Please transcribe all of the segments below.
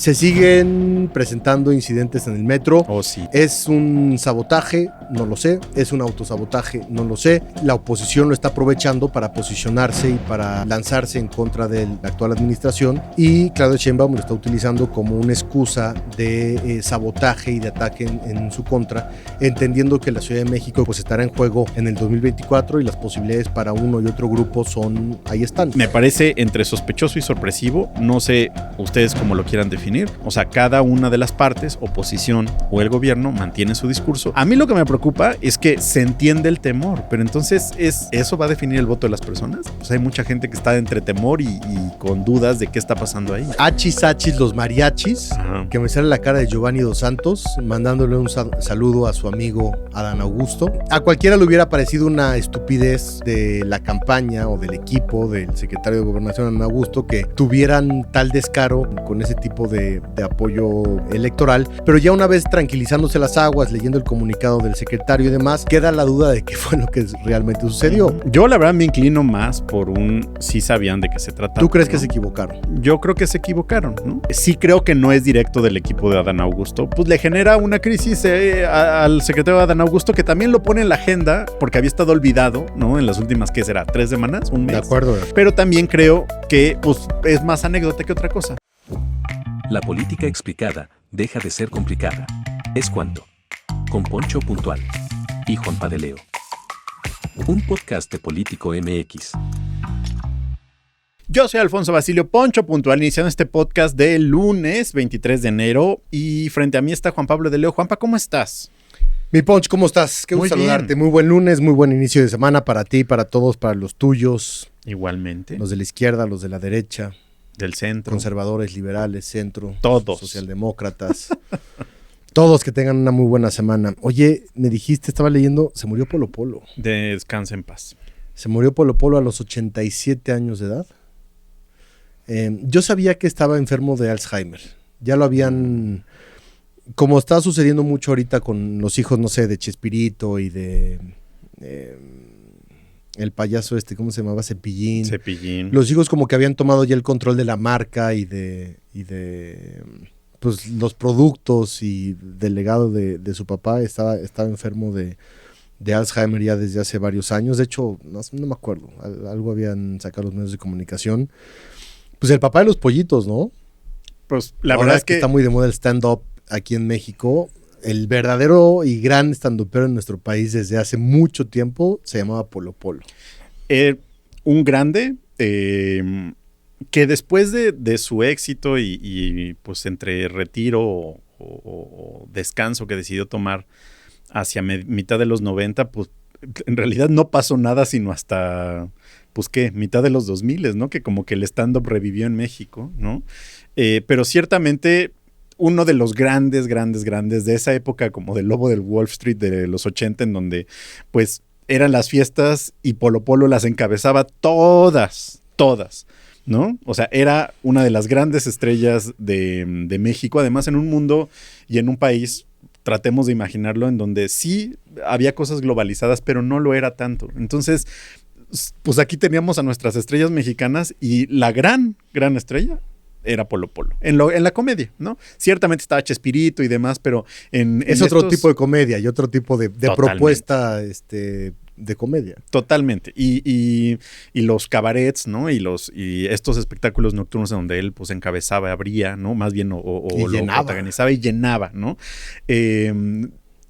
Se siguen presentando incidentes en el metro. Oh, sí. ¿Es un sabotaje? No lo sé. ¿Es un autosabotaje? No lo sé. La oposición lo está aprovechando para posicionarse y para lanzarse en contra de la actual administración. Y Claudia Sheinbaum lo está utilizando como una excusa de sabotaje y de ataque en su contra, entendiendo que la Ciudad de México pues estará en juego en el 2024 y las posibilidades para uno y otro grupo ahí están. Me parece entre sospechoso y sorpresivo. No sé ustedes cómo lo quieran definir. O sea, cada una de las partes, oposición o el gobierno, mantiene su discurso. A mí lo que me preocupa es que se entiende el temor, pero entonces ¿eso va a definir el voto de las personas? Pues hay mucha gente que está entre temor y con dudas de qué está pasando ahí. Achis los mariachis. Ajá. Que me sale la cara de Giovanni Dos Santos mandándole un saludo a su amigo Adán Augusto. A cualquiera le hubiera parecido una estupidez de la campaña o del equipo del secretario de Gobernación Adán Augusto que tuvieran tal descaro con ese tipo de apoyo electoral, pero ya una vez tranquilizándose las aguas, leyendo el comunicado del secretario y demás, queda la duda de qué fue lo que realmente sucedió. Yo la verdad me inclino más por sí sabían de qué se trataba. ¿Tú crees que se equivocaron? Yo creo que se equivocaron, ¿no? Sí creo que no es directo del equipo de Adán Augusto, pues le genera una crisis al secretario de Adán Augusto, que también lo pone en la agenda porque había estado olvidado, ¿no? En las últimas, ¿qué será? 3 semanas, un mes. De acuerdo. Pero también creo que pues es más anécdota que otra cosa. La política explicada deja de ser complicada. Es cuanto. Con Poncho Puntual y Juanpa de Leo. Un podcast de Político MX. Yo soy Alfonso Basilio Poncho Puntual, iniciando este podcast del lunes 23 de enero. Y frente a mí está Juan Pablo de Leo. Juanpa, ¿cómo estás? Mi Poncho, ¿cómo estás? Qué gusto saludarte. Muy buen lunes, muy buen inicio de semana para ti, para todos, para los tuyos. Igualmente. Los de la izquierda, los de la derecha. Del centro. Conservadores, liberales, centro. Todos. Socialdemócratas. Todos que tengan una muy buena semana. Oye, me dijiste, estaba leyendo, se murió Polo Polo. Descansa en paz. Se murió Polo Polo a los 87 años de edad. Yo sabía que estaba enfermo de Alzheimer. Ya lo habían... Como está sucediendo mucho ahorita con los hijos, no sé, de Chespirito y de... el payaso ¿cómo se llamaba? Cepillín. Los hijos como que habían tomado ya el control de la marca y de pues los productos y del legado de su papá. Estaba enfermo de Alzheimer ya desde hace varios años. De hecho, no me acuerdo. Algo habían sacado los medios de comunicación. Pues el papá de los pollitos, ¿no? Pues la verdad es que está muy de moda el stand-up aquí en México. El verdadero y gran stand-upero en nuestro país desde hace mucho tiempo se llamaba Polo Polo. Un grande que después de su éxito y pues entre retiro o descanso que decidió tomar hacia mitad de los 90, pues en realidad no pasó nada sino hasta, pues qué, mitad de los 2000, ¿no? Que como que el stand-up revivió en México, ¿no? Pero ciertamente... uno de los grandes de esa época, como del Lobo del Wall Street de los 80, en donde pues eran las fiestas y Polo Polo las encabezaba todas, ¿no? O sea, era una de las grandes estrellas de México, además en un mundo y en un país, tratemos de imaginarlo, en donde sí había cosas globalizadas, pero no lo era tanto. Entonces, pues aquí teníamos a nuestras estrellas mexicanas y la gran estrella era Polo Polo, en la comedia, ¿no? Ciertamente estaba Chespirito y demás, pero es otro tipo de comedia y otro tipo de propuesta de comedia. Totalmente. Y los cabarets, ¿no? Y estos espectáculos nocturnos en donde él pues encabezaba, abría, ¿no? Más bien o lo protagonizaba y llenaba, ¿no?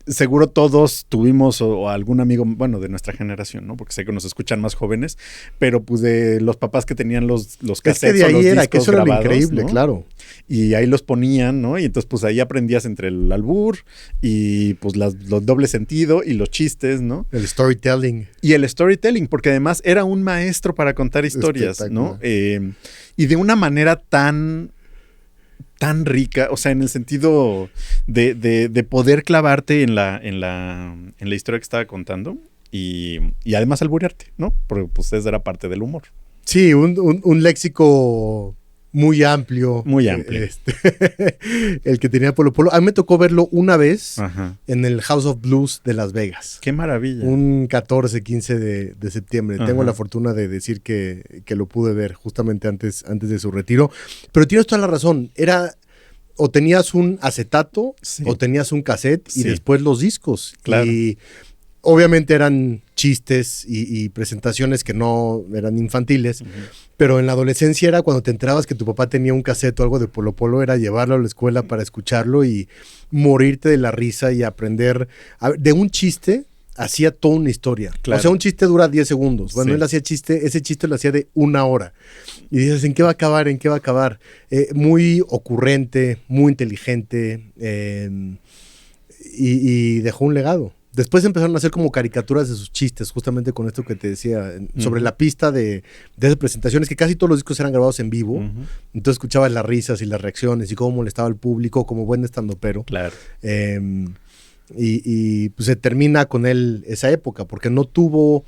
Seguro todos tuvimos o algún amigo, bueno, de nuestra generación, ¿no? Porque sé que nos escuchan más jóvenes, pero pues de los papás que tenían los cassettes, es que de ahí o los era, discos que eso grabados, era lo increíble, ¿no? Claro. Y ahí los ponían, ¿no? Y entonces pues ahí aprendías entre el albur y pues los doble sentido y los chistes, ¿no? El storytelling. Y el storytelling, porque además era un maestro para contar historias, ¿no? Y de una manera tan rica, o sea, en el sentido de poder clavarte en la historia que estaba contando y además alburearte, ¿no? Porque pues esa era parte del humor. Sí, un léxico muy amplio. Muy amplio. El que tenía Polo Polo. A mí me tocó verlo una vez. Ajá. En el House of Blues de Las Vegas. ¡Qué maravilla! Un 14, 15 de septiembre. Ajá. Tengo la fortuna de decir que lo pude ver justamente antes de su retiro. Pero tienes toda la razón. Era o tenías un acetato Sí. o tenías un cassette y Sí. después los discos. Claro. Y obviamente eran chistes y presentaciones que no eran infantiles, pero en la adolescencia era cuando te enterabas que tu papá tenía un cassette o algo de Polo Polo, era llevarlo a la escuela para escucharlo y morirte de la risa y aprender. De un chiste hacía toda una historia. Claro. O sea, un chiste dura 10 segundos. Cuando Sí. él hacía chiste, ese chiste lo hacía de 1 hora. Y dices, ¿en qué va a acabar? ¿En qué va a acabar? Muy ocurrente, muy inteligente, y dejó un legado. Después empezaron a hacer como caricaturas de sus chistes, justamente con esto que te decía, sobre la pista de esas presentaciones, que casi todos los discos eran grabados en vivo. Entonces escuchabas las risas y las reacciones y cómo molestaba al público, como buen estandopero. Claro. Y pues se termina con él esa época, porque no tuvo...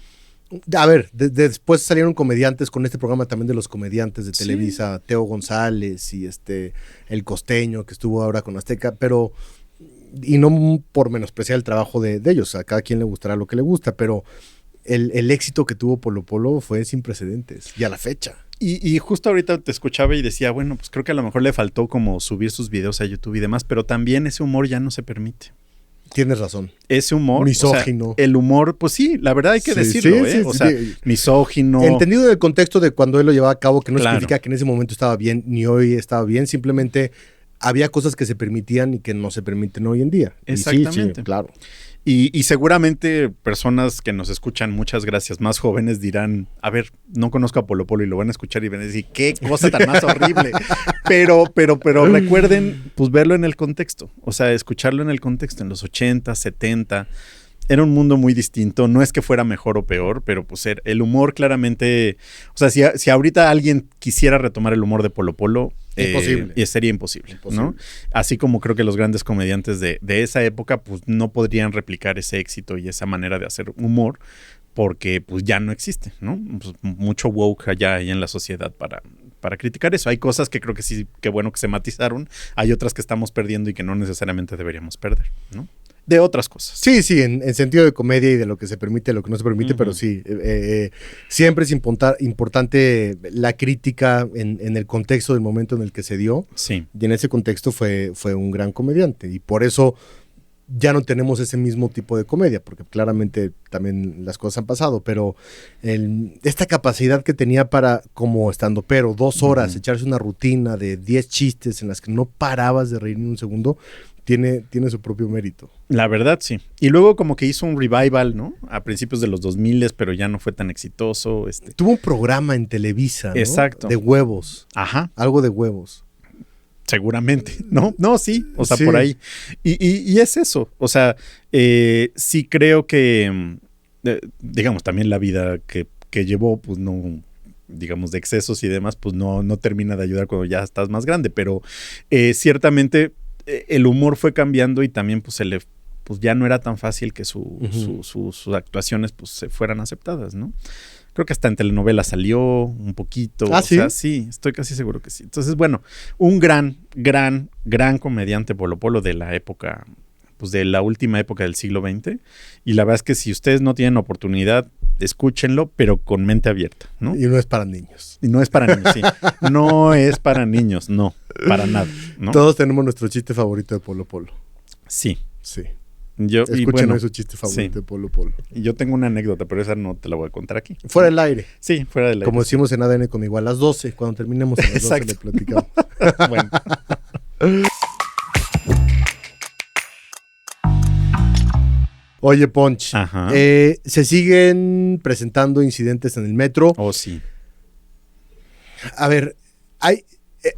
A ver, después salieron comediantes con este programa también de los comediantes de Televisa, sí. Teo González y el Costeño, que estuvo ahora con Azteca, pero... Y no por menospreciar el trabajo de ellos, a cada quien le gustará lo que le gusta, pero el éxito que tuvo Polo Polo fue sin precedentes, y a la fecha. Y justo ahorita te escuchaba y decía, bueno, pues creo que a lo mejor le faltó como subir sus videos a YouTube y demás, pero también ese humor ya no se permite. Tienes razón. Ese humor. Misógino. O sea, el humor, pues sí, la verdad hay que decirlo, ¿eh? O sea, misógino. Entendido en el contexto de cuando él lo llevaba a cabo, que no significa que en ese momento estaba bien, ni hoy estaba bien, simplemente había cosas que se permitían y que no se permiten hoy en día. Exactamente. Sí, claro. Y seguramente personas que nos escuchan, muchas gracias, más jóvenes dirán, a ver, no conozco a Polo Polo y lo van a escuchar y van a decir, qué cosa tan más horrible. Pero recuerden, pues verlo en el contexto, o sea, escucharlo en el contexto, en los 80, 70, era un mundo muy distinto, no es que fuera mejor o peor, pero pues el humor claramente, o sea, si ahorita alguien quisiera retomar el humor de Polo Polo, sería imposible, ¿no? Así como creo que los grandes comediantes de esa época pues no podrían replicar ese éxito y esa manera de hacer humor porque pues ya no existe, ¿no? Pues, mucho woke allá hay en la sociedad para criticar eso. Hay cosas que creo que sí, que bueno que se matizaron, hay otras que estamos perdiendo y que no necesariamente deberíamos perder, ¿no? De otras cosas. Sí, en sentido de comedia y de lo que se permite y lo que no se permite, pero sí, siempre es importante la crítica en el contexto del momento en el que se dio. Sí. Y en ese contexto fue un gran comediante. Y por eso ya no tenemos ese mismo tipo de comedia, porque claramente también las cosas han pasado, pero esta capacidad que tenía para, como estandopero, 2 horas, echarse una rutina de 10 chistes en las que no parabas de reír ni un segundo, tiene su propio mérito. La verdad, sí. Y luego como que hizo un revival, ¿no? A principios de los 2000, pero ya no fue tan exitoso. Tuvo un programa en Televisa, ¿no? Exacto. De huevos. Ajá. Algo de huevos. Seguramente, ¿no? No, sí. O sea, sí. por ahí. Y es eso. O sea, sí creo que, digamos, también la vida que llevó, pues no... digamos, de excesos y demás, pues no termina de ayudar cuando ya estás más grande. Pero ciertamente... el humor fue cambiando y también pues ya no era tan fácil que sus actuaciones pues se fueran aceptadas, ¿no? Creo que hasta en telenovelas salió un poquito. ¿Sí? O sea, sí, estoy casi seguro que sí. Entonces, bueno, un gran comediante Polo Polo de la época, pues de la última época del siglo XX. Y la verdad es que si ustedes no tienen oportunidad, escúchenlo, pero con mente abierta, ¿no? Y no es para niños. Y no es para niños, sí. No es para niños, no. Para nada, ¿no? Todos tenemos nuestro chiste favorito de Polo Polo. Sí. Sí. Escuchen su chiste favorito de Polo Polo. Y yo tengo una anécdota, pero esa no te la voy a contar aquí. Fuera del aire. Sí, fuera del aire. Como decimos en ADN con igual, a las 12, cuando terminemos a las 12 le platicamos. Bueno. Oye, Ponch, ajá, se siguen presentando incidentes en el metro. Oh, sí. A ver,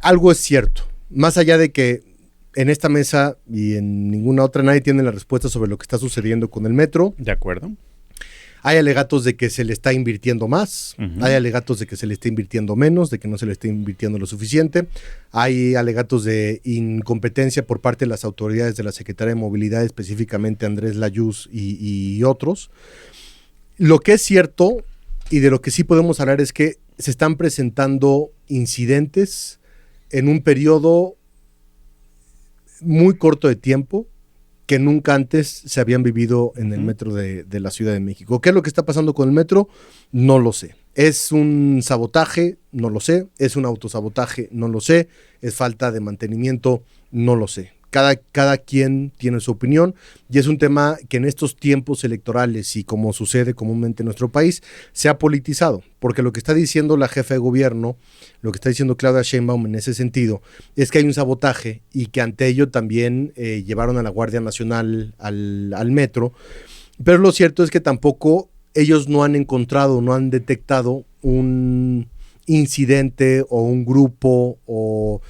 algo es cierto. Más allá de que en esta mesa y en ninguna otra nadie tiene la respuesta sobre lo que está sucediendo con el metro. De acuerdo. Hay alegatos de que se le está invirtiendo más, hay alegatos de que se le está invirtiendo menos, de que no se le está invirtiendo lo suficiente, hay alegatos de incompetencia por parte de las autoridades de la Secretaría de Movilidad, específicamente Andrés Layuz y otros. Lo que es cierto y de lo que sí podemos hablar es que se están presentando incidentes en un periodo muy corto de tiempo que nunca antes se habían vivido en el metro de la Ciudad de México. ¿Qué es lo que está pasando con el metro? No lo sé. ¿Es un sabotaje? No lo sé. ¿Es un autosabotaje? No lo sé. ¿Es falta de mantenimiento? No lo sé. Cada quien tiene su opinión y es un tema que en estos tiempos electorales y como sucede comúnmente en nuestro país, se ha politizado, porque lo que está diciendo la jefa de gobierno, lo que está diciendo Claudia Sheinbaum en ese sentido, es que hay un sabotaje y que ante ello también llevaron a la Guardia Nacional al metro, pero lo cierto es que tampoco ellos no han encontrado, no han detectado un incidente o un grupo o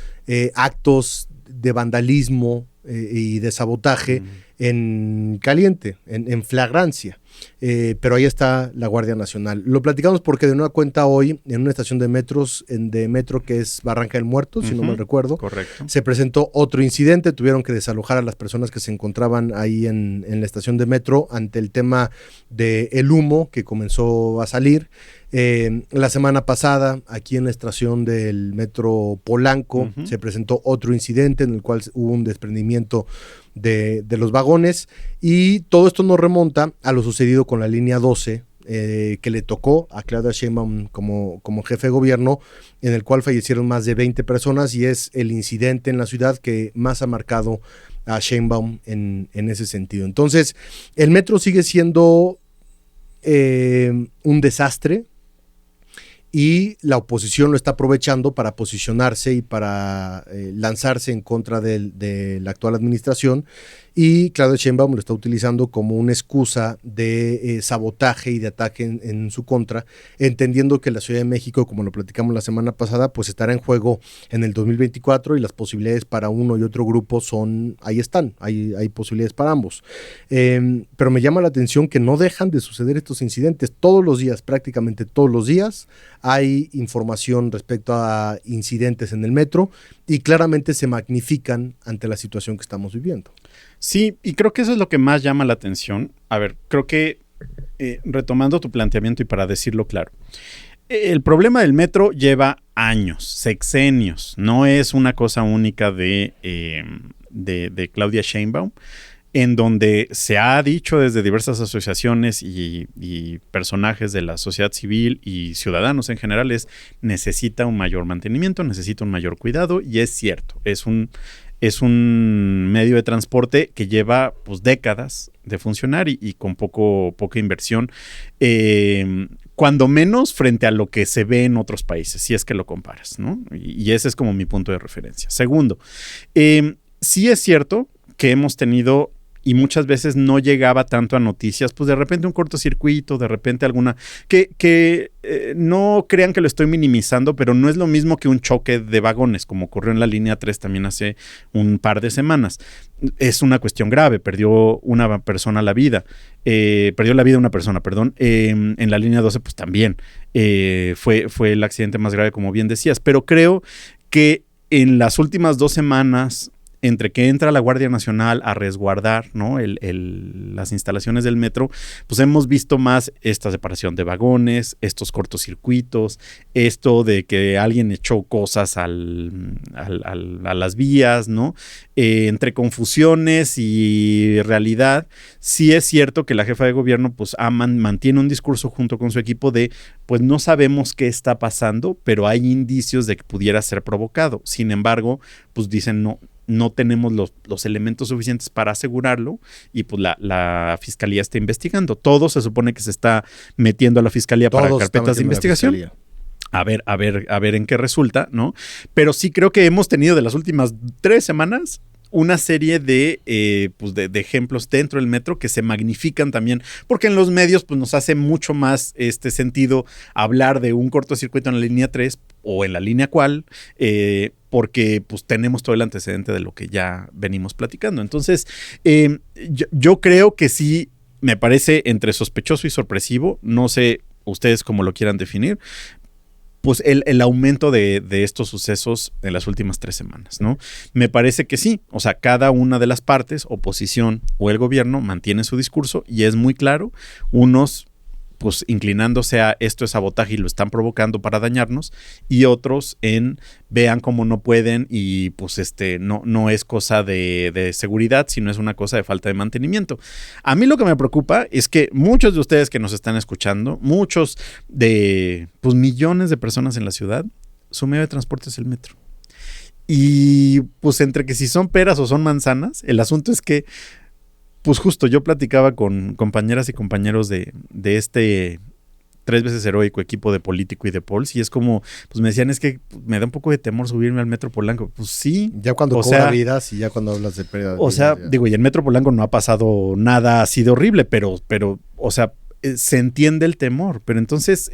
actos de vandalismo y de sabotaje en caliente, en flagrancia. Pero ahí está la Guardia Nacional. Lo platicamos porque de nueva cuenta hoy, en una estación de metro que es Barranca del Muerto, si no mal recuerdo, correcto, se presentó otro incidente. Tuvieron que desalojar a las personas que se encontraban ahí en la estación de metro ante el tema del humo que comenzó a salir. La semana pasada, aquí en la estación del metro Polanco, se presentó otro incidente en el cual hubo un desprendimiento de los vagones, y todo esto nos remonta a lo sucedido con la línea 12, que le tocó a Claudia Sheinbaum como jefe de gobierno, en el cual fallecieron más de 20 personas, y es el incidente en la ciudad que más ha marcado a Sheinbaum en ese sentido. Entonces, el metro sigue siendo un desastre, y la oposición lo está aprovechando para posicionarse y para lanzarse en contra de la actual administración, y Claudia Sheinbaum lo está utilizando como una excusa de sabotaje y de ataque en su contra, entendiendo que la Ciudad de México, como lo platicamos la semana pasada, pues estará en juego en el 2024 y las posibilidades para uno y otro grupo ahí están, hay posibilidades para ambos. Pero me llama la atención que no dejan de suceder estos incidentes. Todos los días, prácticamente todos los días, hay información respecto a incidentes en el metro y claramente se magnifican ante la situación que estamos viviendo. Sí, y creo que eso es lo que más llama la atención. A ver, creo que retomando tu planteamiento y para decirlo claro, el problema del metro lleva años, sexenios, no es una cosa única de Claudia Sheinbaum, en donde se ha dicho desde diversas asociaciones y personajes de la sociedad civil y ciudadanos en general, necesita un mayor mantenimiento, necesita un mayor cuidado, y es cierto, es un medio de transporte que lleva pues décadas de funcionar y con poca inversión, cuando menos frente a lo que se ve en otros países, si es que lo comparas, ¿no? Y ese es como mi punto de referencia. Segundo, sí es cierto que hemos tenido, y muchas veces no llegaba tanto a noticias, pues de repente un cortocircuito, de repente alguna, que no crean que lo estoy minimizando, pero no es lo mismo que un choque de vagones, como ocurrió en la línea 3 también hace un par de semanas. Es una cuestión grave, perdió una persona la vida, perdió la vida una persona, perdón, en la línea 12 pues también fue el accidente más grave, como bien decías, pero creo que en las últimas 2 semanas, entre que entra la Guardia Nacional a resguardar, ¿no?, las instalaciones del metro, pues hemos visto más esta separación de vagones, estos cortocircuitos, esto de que alguien echó cosas a las vías, ¿no? Entre confusiones y realidad, sí es cierto que la jefa de gobierno pues mantiene un discurso junto con su equipo de pues no sabemos qué está pasando, pero hay indicios de que pudiera ser provocado. Sin embargo, pues dicen no tenemos los elementos suficientes para asegurarlo, y pues la fiscalía está investigando. Todo se supone que se está metiendo a la fiscalía para carpetas de investigación. A ver en qué resulta, ¿no? Pero sí creo que hemos tenido de las últimas 3 semanas una serie de ejemplos dentro del metro que se magnifican también, porque en los medios pues nos hace mucho más sentido hablar de un cortocircuito en la línea 3 o en la línea cual, porque pues tenemos todo el antecedente de lo que ya venimos platicando. Entonces, yo creo que sí me parece entre sospechoso y sorpresivo, no sé ustedes cómo lo quieran definir, pues el aumento de estos sucesos en las últimas 3 semanas, ¿no? Me parece que sí, o sea, cada una de las partes, oposición o el gobierno, mantiene su discurso y es muy claro. Unos pues inclinándose a esto es sabotaje y lo están provocando para dañarnos, y otros en vean cómo no pueden y pues no es cosa de seguridad, sino es una cosa de falta de mantenimiento. A mí lo que me preocupa es que muchos de ustedes que nos están escuchando, muchos de pues millones de personas en la ciudad, su medio de transporte es el metro. Y pues entre que si son peras o son manzanas, el asunto es que pues justo yo platicaba con compañeras y compañeros de este 3 veces heroico equipo de Político y de Pols, y es como, pues me decían, es que me da un poco de temor subirme al Metro Polanco. Pues sí. Ya cuando cobra vidas y ya cuando hablas de pérdida de o vidas, sea, ya. digo, y en Metro Polanco no ha pasado nada así de horrible, pero o sea, se entiende el temor, pero entonces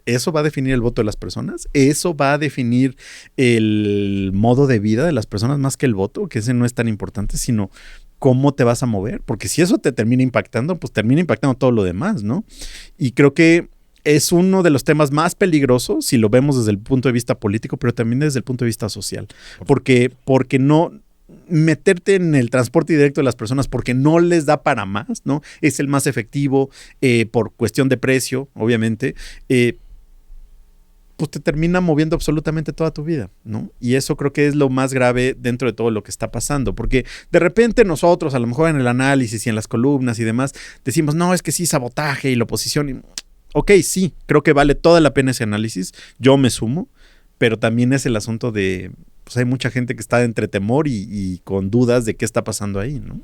¿eso va a definir el voto de las personas? ¿Eso va a definir el modo de vida de las personas más que el voto? Que ese no es tan importante, sino cómo te vas a mover. Porque si eso te termina impactando, pues termina impactando todo lo demás, ¿no? Y creo que es uno de los temas más peligrosos si lo vemos desde el punto de vista político, pero también desde el punto de vista social. Porque no meterte en el transporte directo de las personas porque no les da para más, ¿no? Es el más efectivo por cuestión de precio, obviamente, pues te termina moviendo absolutamente toda tu vida, ¿no? Y eso creo que es lo más grave dentro de todo lo que está pasando, porque de repente nosotros, a lo mejor en el análisis y en las columnas y demás, decimos, no, es que sí, sabotaje y la oposición. Y, ok, sí, creo que vale toda la pena ese análisis, yo me sumo, pero también es el asunto de, pues hay mucha gente que está entre temor y con dudas de qué está pasando ahí, ¿no?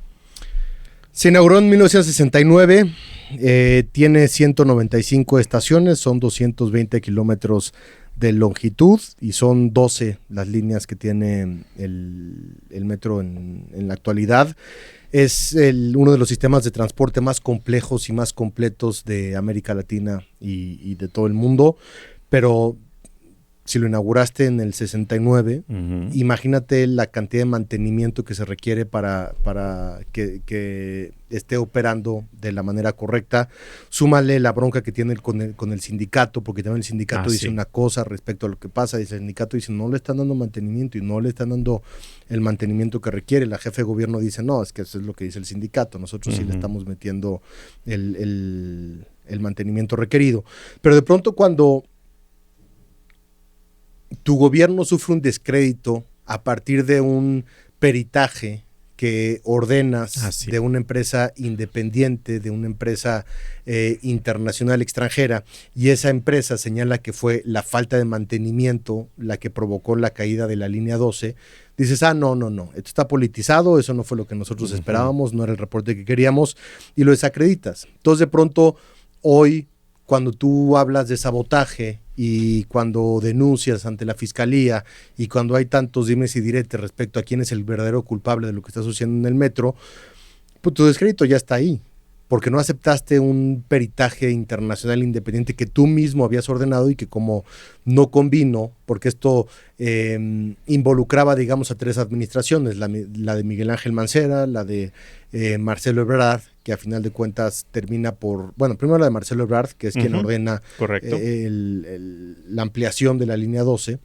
Se inauguró en 1969, tiene 195 estaciones, son 220 kilómetros de longitud y son 12 las líneas que tiene el metro en la actualidad. Es uno de los sistemas de transporte más complejos y más completos de América Latina y de todo el mundo, pero si lo inauguraste en el 69, imagínate la cantidad de mantenimiento que se requiere para que esté operando de la manera correcta. Súmale la bronca que tiene con el sindicato, porque también el sindicato dice una cosa respecto a lo que pasa, y el sindicato dice no le están dando mantenimiento y no le están dando el mantenimiento que requiere. La jefe de gobierno dice no, es que eso es lo que dice el sindicato, nosotros sí le estamos metiendo el mantenimiento requerido. Pero de pronto cuando tu gobierno sufre un descrédito a partir de un peritaje que ordenas de una empresa independiente, de una empresa internacional extranjera, y esa empresa señala que fue la falta de mantenimiento la que provocó la caída de la línea 12, dices, no, esto está politizado, eso no fue lo que nosotros esperábamos, no era el reporte que queríamos, y lo desacreditas. Entonces de pronto hoy, cuando tú hablas de sabotaje y cuando denuncias ante la fiscalía y cuando hay tantos dimes y diretes respecto a quién es el verdadero culpable de lo que está sucediendo en el metro, pues tu descrédito ya está ahí, porque no aceptaste un peritaje internacional independiente que tú mismo habías ordenado y que como no convino, porque esto involucraba, digamos, a 3 administraciones, la de Miguel Ángel Mancera, la de Marcelo Ebrard, que a final de cuentas termina por, bueno, primero la de Marcelo Ebrard, que es quien ordena la ampliación de la línea 12,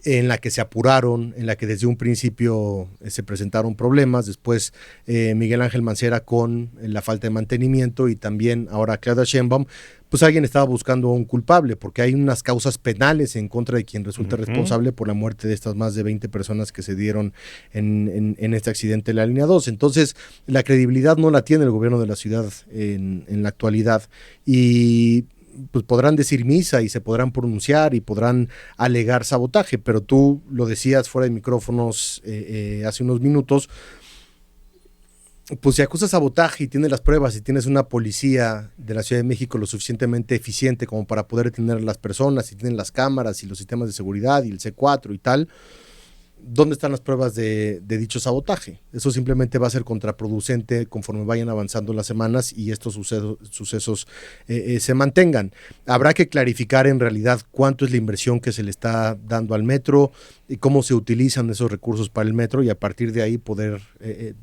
en la que se apuraron, en la que desde un principio se presentaron problemas, después Miguel Ángel Mancera con la falta de mantenimiento y también ahora Claudia Sheinbaum, pues alguien estaba buscando a un culpable, porque hay unas causas penales en contra de quien resulta responsable por la muerte de estas más de 20 personas que se dieron en este accidente de la línea 2. Entonces, la credibilidad no la tiene el gobierno de la ciudad en la actualidad, y pues podrán decir misa y se podrán pronunciar y podrán alegar sabotaje, pero tú lo decías fuera de micrófonos hace unos minutos, pues si acusas sabotaje y tienes las pruebas y tienes una policía de la Ciudad de México lo suficientemente eficiente como para poder detener a las personas, y tienen las cámaras y los sistemas de seguridad y el C4 y tal, ¿dónde están las pruebas de dicho sabotaje? Eso simplemente va a ser contraproducente conforme vayan avanzando las semanas y estos sucesos se mantengan. Habrá que clarificar en realidad cuánto es la inversión que se le está dando al metro y cómo se utilizan esos recursos para el metro, y a partir de ahí poder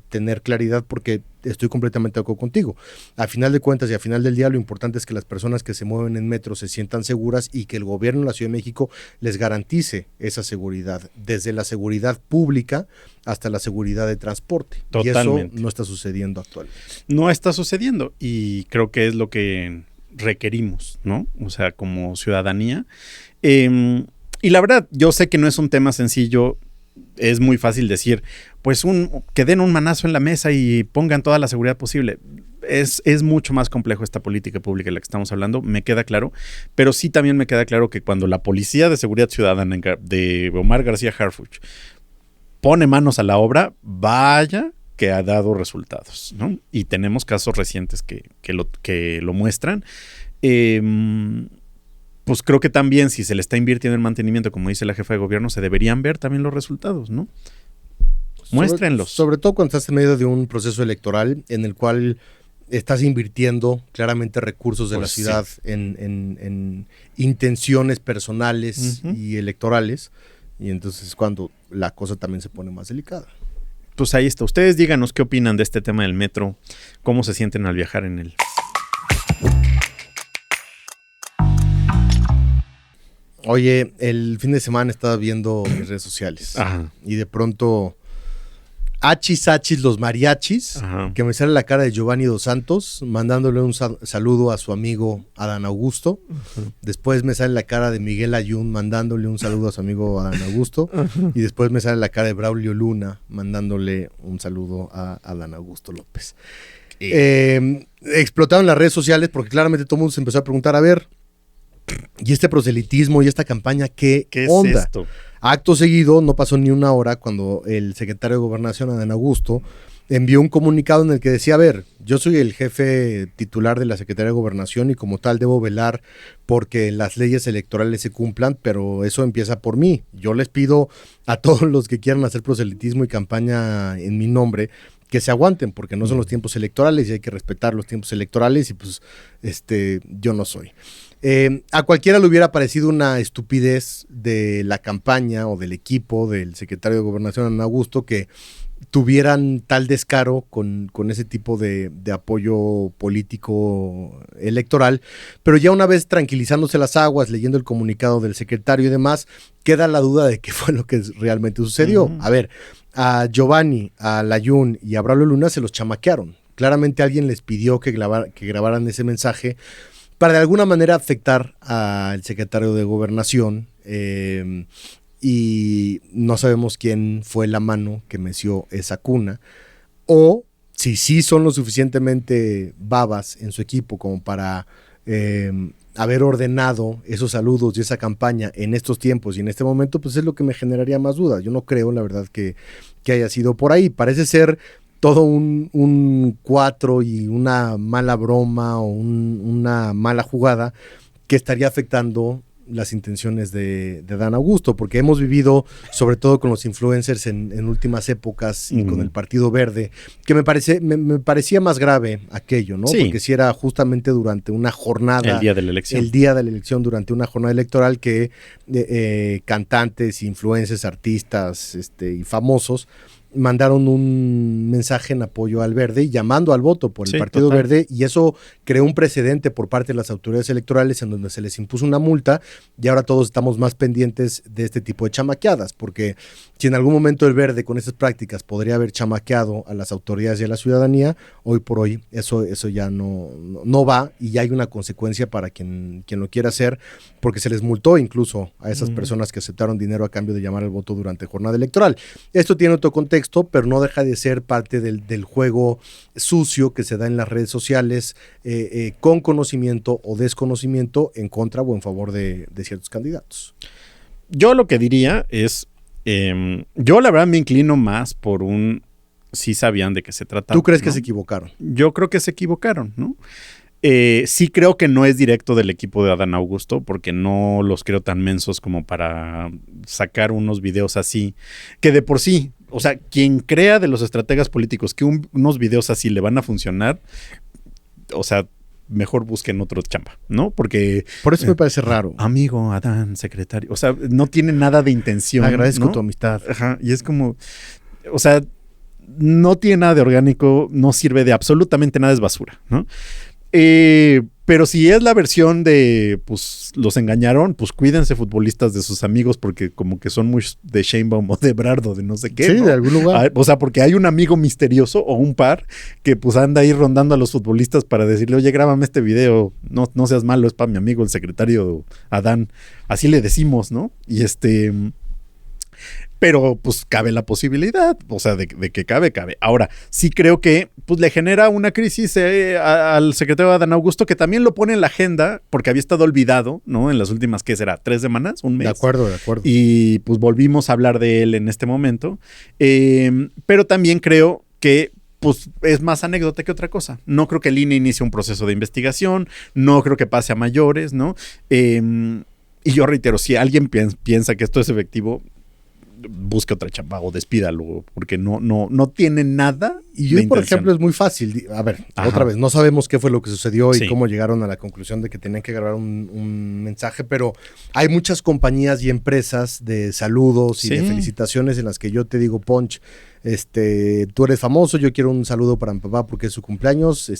tener claridad, porque estoy completamente de acuerdo contigo. A final de cuentas y a final del día, lo importante es que las personas que se mueven en metro se sientan seguras y que el gobierno de la Ciudad de México les garantice esa seguridad, desde la seguridad pública hasta la seguridad de transporte. Totalmente. Y eso no está sucediendo actualmente. No está sucediendo y creo que es lo que requerimos, ¿no? O sea, como ciudadanía. Y la verdad, yo sé que no es un tema sencillo. Es muy fácil decir, pues que den un manazo en la mesa y pongan toda la seguridad posible. Es mucho más complejo esta política pública de la que estamos hablando, me queda claro, pero sí también me queda claro que cuando la Policía de Seguridad Ciudadana de Omar García Harfuch pone manos a la obra, vaya que ha dado resultados, ¿no? Y tenemos casos recientes que lo muestran. Pues creo que también si se le está invirtiendo en mantenimiento, como dice la jefa de gobierno, se deberían ver también los resultados, ¿no? Muéstrenlos. Sobre todo cuando estás en medio de un proceso electoral en el cual estás invirtiendo claramente recursos de Pues la ciudad en intenciones personales y electorales, y entonces es cuando la cosa también se pone más delicada. Pues ahí está. Ustedes díganos qué opinan de este tema del metro, cómo se sienten al viajar en él. Oye, el fin de semana estaba viendo mis redes sociales. Ajá. Y de pronto, achis los mariachis, Ajá. que me sale la cara de Giovanni Dos Santos, mandándole un saludo a su amigo Adán Augusto. Después me sale la cara de Miguel Ayun, mandándole un saludo a su amigo Adán Augusto. Y después me sale la cara de Braulio Luna, mandándole un saludo a Adán Augusto López. Explotaron las redes sociales porque claramente todo el mundo se empezó a preguntar, a ver, ¿y este proselitismo y esta campaña qué onda? Es esto? Acto seguido, no pasó ni una hora cuando el secretario de Gobernación, Adán Augusto, envió un comunicado en el que decía, a ver, yo soy el jefe titular de la Secretaría de Gobernación y como tal debo velar porque las leyes electorales se cumplan, pero eso empieza por mí. Yo les pido a todos los que quieran hacer proselitismo y campaña en mi nombre que se aguanten, porque no son los tiempos electorales y hay que respetar los tiempos electorales y pues yo no soy. A cualquiera le hubiera parecido una estupidez de la campaña o del equipo del secretario de Gobernación, Adán Augusto, que tuvieran tal descaro con ese tipo de apoyo político electoral, pero ya una vez tranquilizándose las aguas, leyendo el comunicado del secretario y demás, queda la duda de qué fue lo que realmente sucedió. A ver, a Giovanni, a Layún y a Braulio Luna se los chamaquearon. Claramente alguien les pidió que grabaran ese mensaje para de alguna manera afectar al secretario de Gobernación, y no sabemos quién fue la mano que meció esa cuna, o si sí son lo suficientemente babas en su equipo como para haber ordenado esos saludos y esa campaña en estos tiempos y en este momento, pues es lo que me generaría más dudas. Yo no creo, la verdad, que haya sido por ahí. Parece ser todo un cuatro y una mala broma o una mala jugada que estaría afectando las intenciones de Adán Augusto, porque hemos vivido, sobre todo con los influencers en últimas épocas y con el Partido Verde, que me parecía más grave aquello, ¿no? Sí. Porque si era justamente durante una jornada. El día de la elección. El día de la elección, durante una jornada electoral que cantantes, influencers, artistas y famosos mandaron un mensaje en apoyo al Verde y llamando al voto por el Partido Verde, y eso creó un precedente por parte de las autoridades electorales en donde se les impuso una multa, y ahora todos estamos más pendientes de este tipo de chamaqueadas, porque si en algún momento el Verde con esas prácticas podría haber chamaqueado a las autoridades y a la ciudadanía, hoy por hoy eso ya no va, y ya hay una consecuencia para quien lo quiera hacer, porque se les multó incluso a esas personas que aceptaron dinero a cambio de llamar al voto durante jornada electoral. Esto tiene otro contexto, pero no deja de ser parte del juego sucio que se da en las redes sociales, con conocimiento o desconocimiento en contra o en favor de ciertos candidatos. Yo lo que diría es, yo la verdad me inclino más por sí sabían de qué se trataba. ¿Tú crees ¿no? que se equivocaron? Yo creo que se equivocaron, ¿no? Sí creo que no es directo del equipo de Adán Augusto, porque no los creo tan mensos como para sacar unos videos así, que de por sí, o sea, quien crea de los estrategas políticos que unos videos así le van a funcionar, o sea, mejor busquen otro chamba, ¿no? Porque... Por eso me parece raro. Amigo, Adán, secretario, o sea, no tiene nada de intención. Agradezco ¿no? tu amistad. Ajá, y es como, o sea, no tiene nada de orgánico, no sirve de absolutamente nada, es basura, ¿no? Pero si es la versión de, pues, los engañaron, pues cuídense futbolistas de sus amigos porque como que son muy de Sheinbaum o de Ebrard o de no sé qué. Sí, ¿no? de algún lugar. O sea, porque hay un amigo misterioso o un par que pues anda ahí rondando a los futbolistas para decirle, oye, grábame este video, no seas malo, es para mi amigo el secretario Adán. Así le decimos, ¿no? Y pero pues cabe la posibilidad, o sea, de que cabe. Ahora, sí creo que pues le genera una crisis al secretario Adán Augusto, que también lo pone en la agenda, porque había estado olvidado, ¿no? En las últimas, ¿qué será? 3 semanas, un mes. De acuerdo. Y pues volvimos a hablar de él en este momento. Pero también creo que pues es más anécdota que otra cosa. No creo que el INE inicie un proceso de investigación, no creo que pase a mayores, ¿no? Y yo reitero, si alguien piensa que esto es efectivo, busque otra chamba o despídalo, porque no tiene nada. Y yo, por ejemplo, es muy fácil. A ver, otra vez, no sabemos qué fue lo que sucedió y cómo llegaron a la conclusión de que tenían que grabar un mensaje, pero hay muchas compañías y empresas de saludos y de felicitaciones en las que yo te digo, Ponch, tú eres famoso, yo quiero un saludo para mi papá porque es su cumpleaños,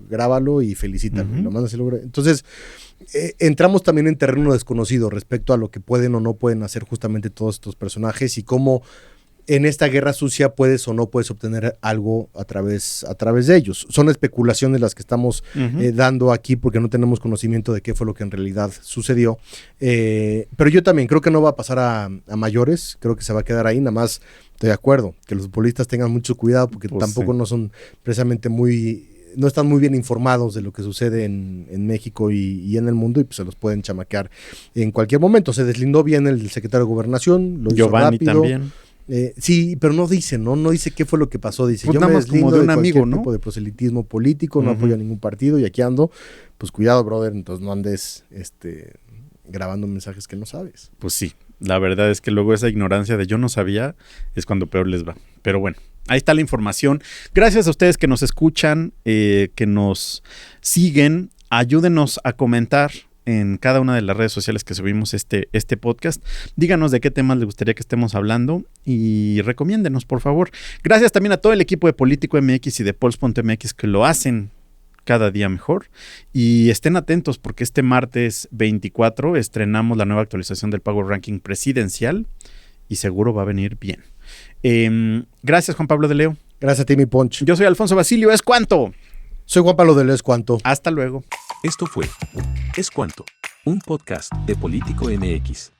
grábalo y felicítalo. Lo mandas y lo grabas. Entonces, entramos también en terreno desconocido respecto a lo que pueden o no pueden hacer justamente todos estos personajes y cómo en esta guerra sucia puedes o no puedes obtener algo a través de ellos. Son especulaciones las que estamos dando aquí porque no tenemos conocimiento de qué fue lo que en realidad sucedió. Pero yo también creo que no va a pasar a mayores, creo que se va a quedar ahí, nada más estoy de acuerdo, que los futbolistas tengan mucho cuidado porque pues tampoco no son precisamente no están muy bien informados de lo que sucede en México y en el mundo y pues se los pueden chamaquear en cualquier momento. Se deslindó bien el secretario de Gobernación, lo hizo Giovanni rápido. También. Sí, pero no dice, ¿no? No dice qué fue lo que pasó. Dice, pues yo nada me más deslindo como de un amigo, cualquier ¿no? tipo de proselitismo político, no apoyo a ningún partido y aquí ando. Pues cuidado, brother, entonces no andes grabando mensajes que no sabes. Pues sí, la verdad es que luego esa ignorancia de yo no sabía es cuando peor les va. Pero bueno, ahí está la información. Gracias a ustedes que nos escuchan, que nos siguen. Ayúdenos a comentar en cada una de las redes sociales que subimos este podcast. Díganos de qué temas les gustaría que estemos hablando y recomiéndenos, por favor. Gracias también a todo el equipo de Político MX y de Pulse.mx que lo hacen cada día mejor. Y estén atentos porque este martes 24 estrenamos la nueva actualización del Power Ranking presidencial y seguro va a venir bien. Gracias, Juan Pablo de Leo. Gracias a ti, mi Ponch. Yo soy Alfonso Basilio. ¿Es cuánto? Soy Juan Pablo de Leo. ¿Es cuánto? Hasta luego. Esto fue Es Cuánto, un podcast de Político MX.